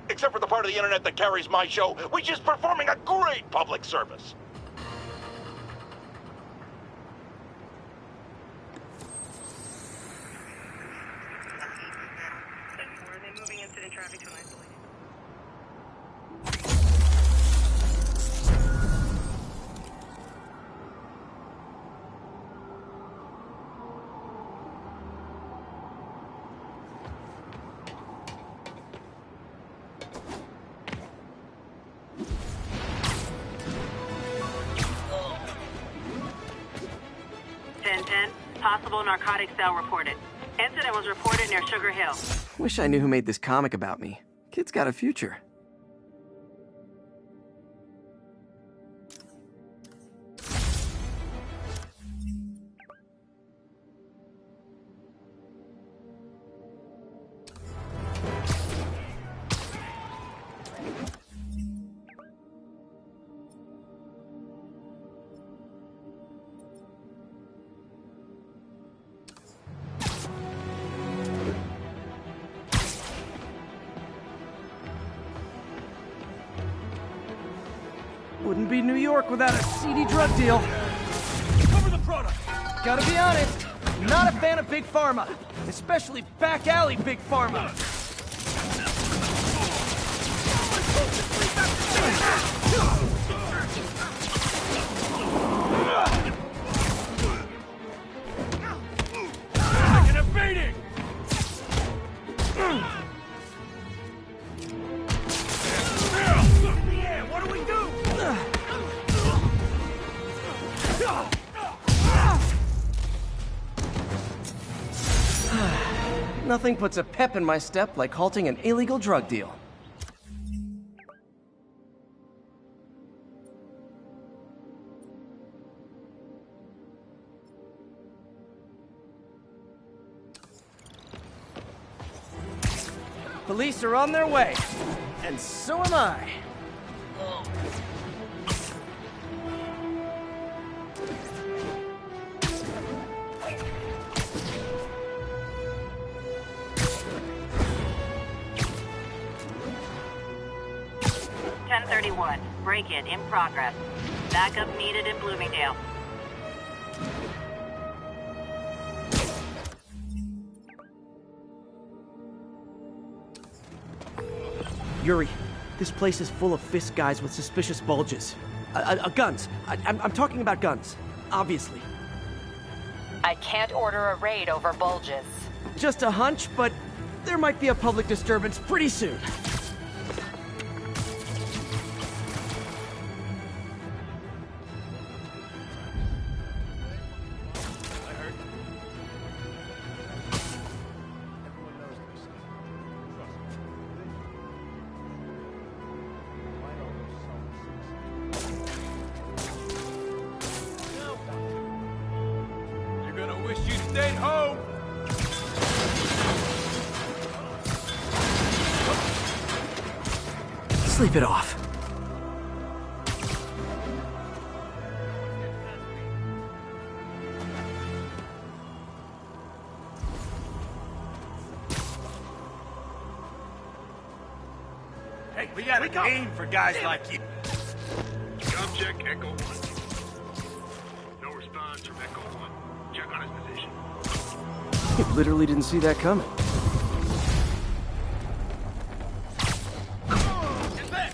J: Except for the part of the internet that carries my show, which is performing a great public service.
D: Moving incident traffic to an isolation. Possible narcotic cell reported. Incident was reported near Sugar Hill.
B: Wish I knew who made this comic about me. Kid's got a future. Wouldn't be New York without a seedy drug deal.
N: Cover the product!
B: Gotta be honest, not a fan of Big Pharma. Especially back alley Big Pharma.
N: Taking a beating! What do we do?
B: Nothing puts a pep in my step like halting an illegal drug deal. Police are on their way, and so am I.
D: Break-in in progress. Backup needed in Bloomingdale.
B: Yuri, this place is full of Fisk guys with suspicious bulges. Guns. I'm talking about guns, obviously.
A: I can't order a raid over bulges.
B: Just a hunch, but there might be a public disturbance pretty soon.
N: Stay home!
B: Sleep it off.
K: Hey, we got a aim for guys like you.
L: Job check, Echo 1. No response from Echo 1. Check on his position.
B: You literally didn't see that coming.
K: Get back!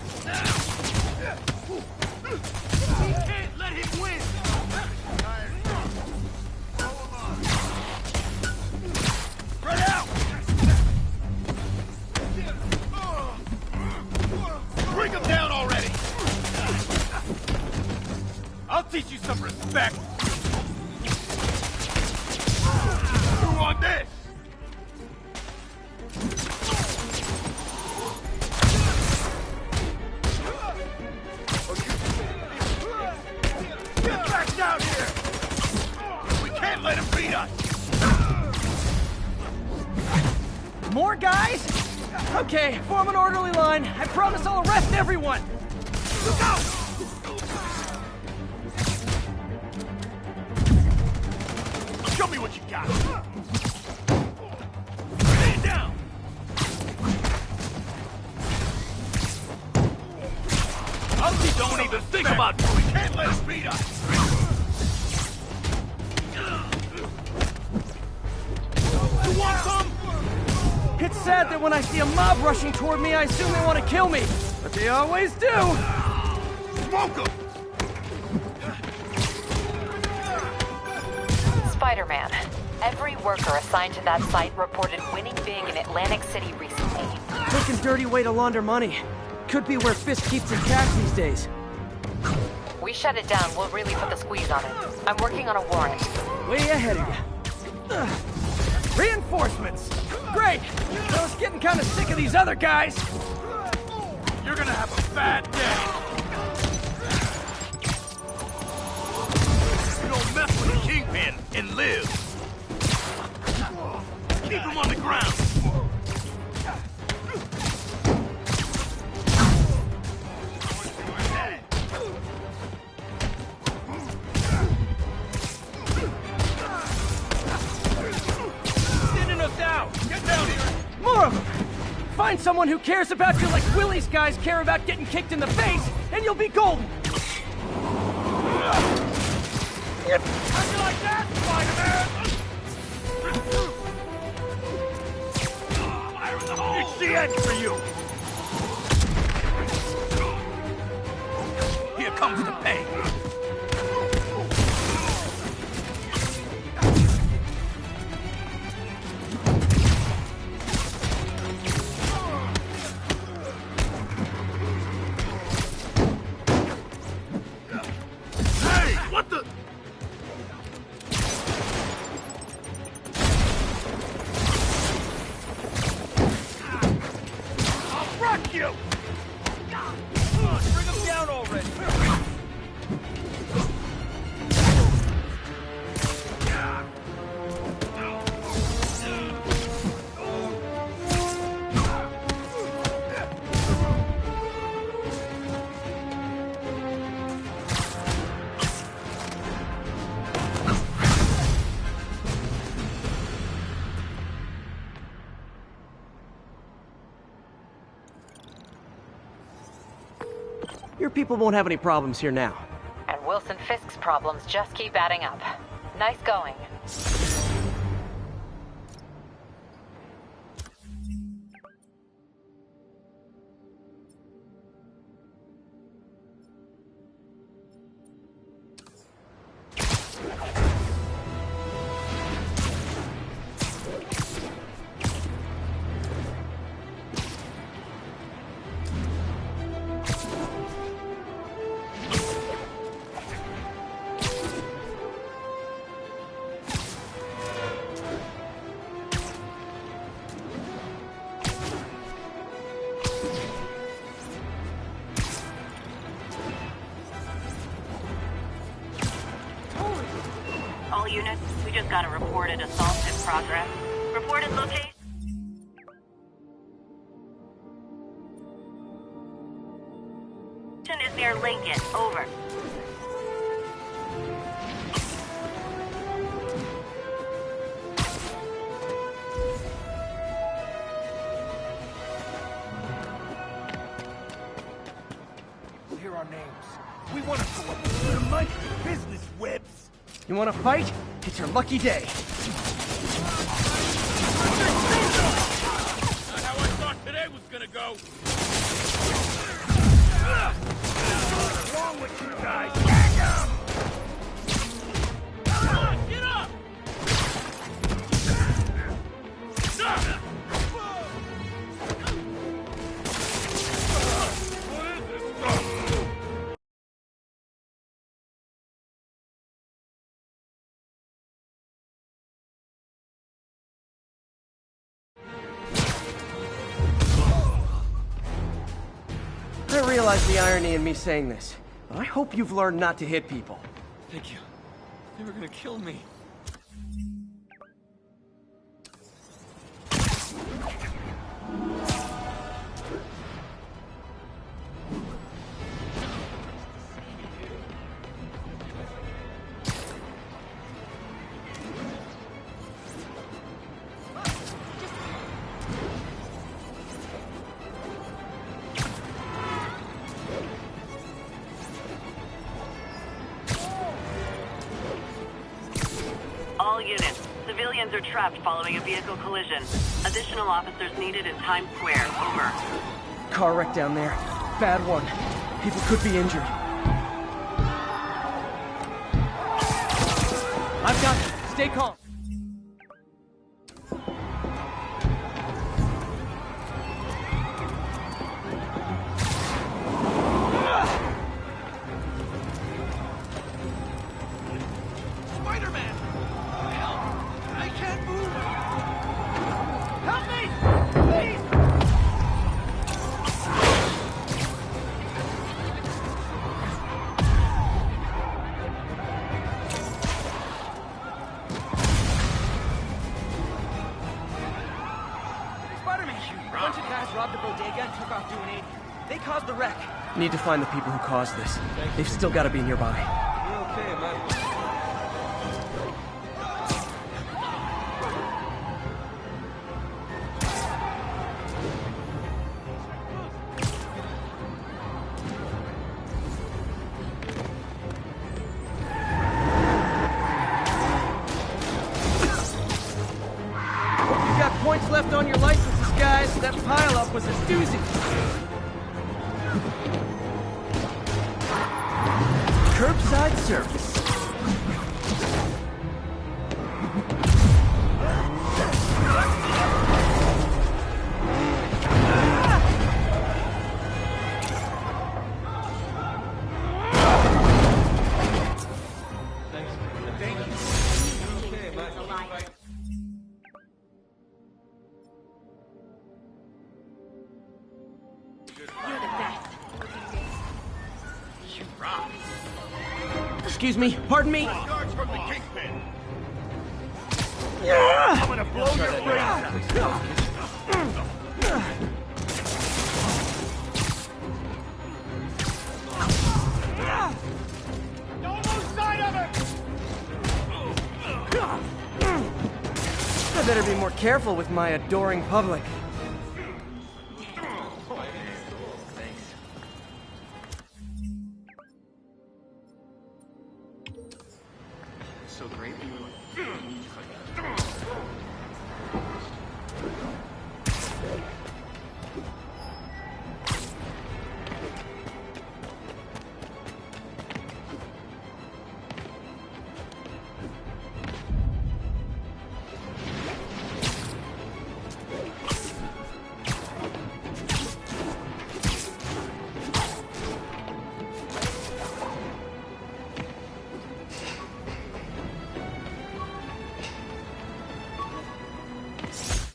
K: We can't let him win! Spread out! Bring him down already! I'll teach you some respect! You want this? Get back down here! We can't let him beat us!
B: Okay, form an orderly line. I promise I'll arrest everyone!
K: Look out! Show me what you got! Stand down! Don't even think about it! We can't let him beat us! You want some?
B: It's sad that when I see a mob rushing toward me, I assume they want to kill me. But they always do!
K: Smoke 'em!
P: Spider-Man, every worker assigned to that site reported winning big in Atlantic City recently.
B: Quick and dirty way to launder money. Could be where Fisk keeps his cash these days.
P: We shut it down, we'll really put the squeeze on it. I'm working on a warrant.
B: Way ahead of you. Reinforcements! Great! I was getting kind of sick of these other guys.
K: You're gonna have a bad day. You don't mess with the Kingpin and live. Keep him on the ground.
B: More of them! Find someone who cares about you like Willie's guys care about getting kicked in the face, and you'll be golden!
K: How'd you like that, Spider-Man? Fire in the hole! It's the end for you! Here comes the pain! What the? I'll rock you! Come on, bring him down already!
B: Your people won't have any problems here now.
P: And Wilson Fisk's problems just keep adding up. Nice going.
D: All units, we just got a reported assault in progress. Reported location is near Lincoln. Over.
K: Hear our names. We want to go up to the mighty business webs.
B: You want to fight? It's your lucky day.
K: Not how I thought today was gonna go. What's wrong with you guys? Hang 'em! Come on, get up!
B: I realize the irony in me saying this, but I hope you've learned not to hit people.
N: Thank you. They were gonna kill me.
D: Civilians are trapped following a vehicle collision. Additional officers needed in Times Square. Over.
B: Car wreck down there. Bad one. People could be injured. I've got this. Stay calm.
K: Spider-Man! Help! I can't move! Help me! Please!
N: Spider-Man! A bunch of guys robbed the bodega and took off doing 80. They caused the wreck.
B: Need to find the people who caused this. They've still got to be nearby.
N: You're okay, man.
B: You've got points left on your licenses, guys. That pile-up was a doozy. Curbside service. Excuse me, pardon me.
K: Guards from the Kingpin!
B: Yeah!
K: I'm gonna blow your brains out! Don't lose sight of him!
B: I better be more careful with my adoring public.
K: So great.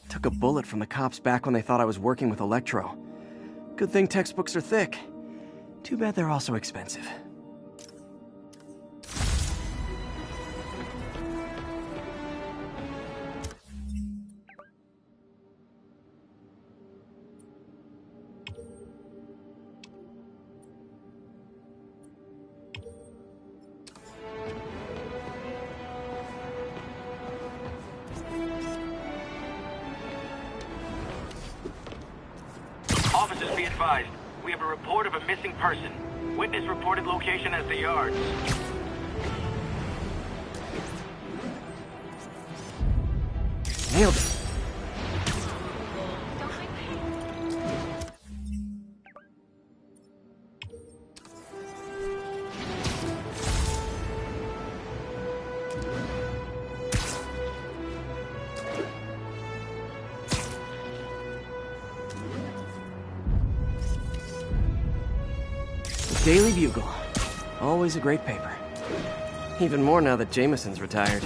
B: Took a bullet from the cops back when they thought I was working with Electro. Good thing textbooks are thick. Too bad they're also expensive.
L: Officers, be advised. We have a report of a missing person. Witness reported location as the yards.
B: Nailed it. Daily Bugle. Always a great paper. Even more now that Jameson's retired.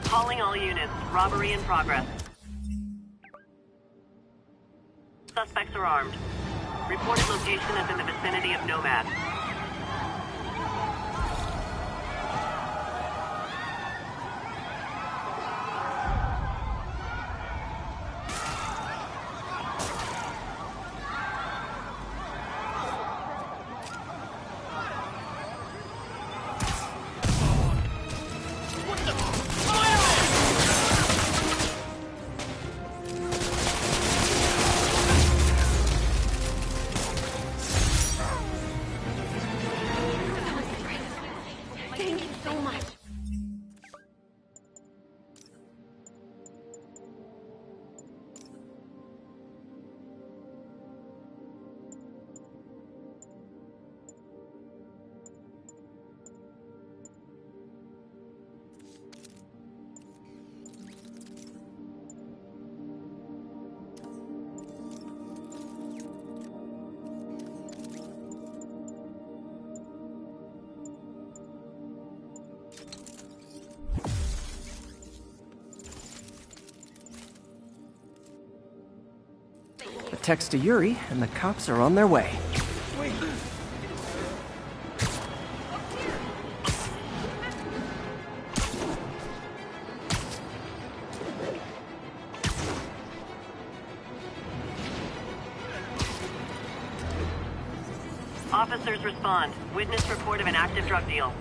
D: Calling all units. Robbery in progress. Suspects are armed. Reported location is in the vicinity of Nomad.
A: so much.
B: A text to Yuri, and the cops are on their way.
D: Officers respond. Witness report of an active drug deal.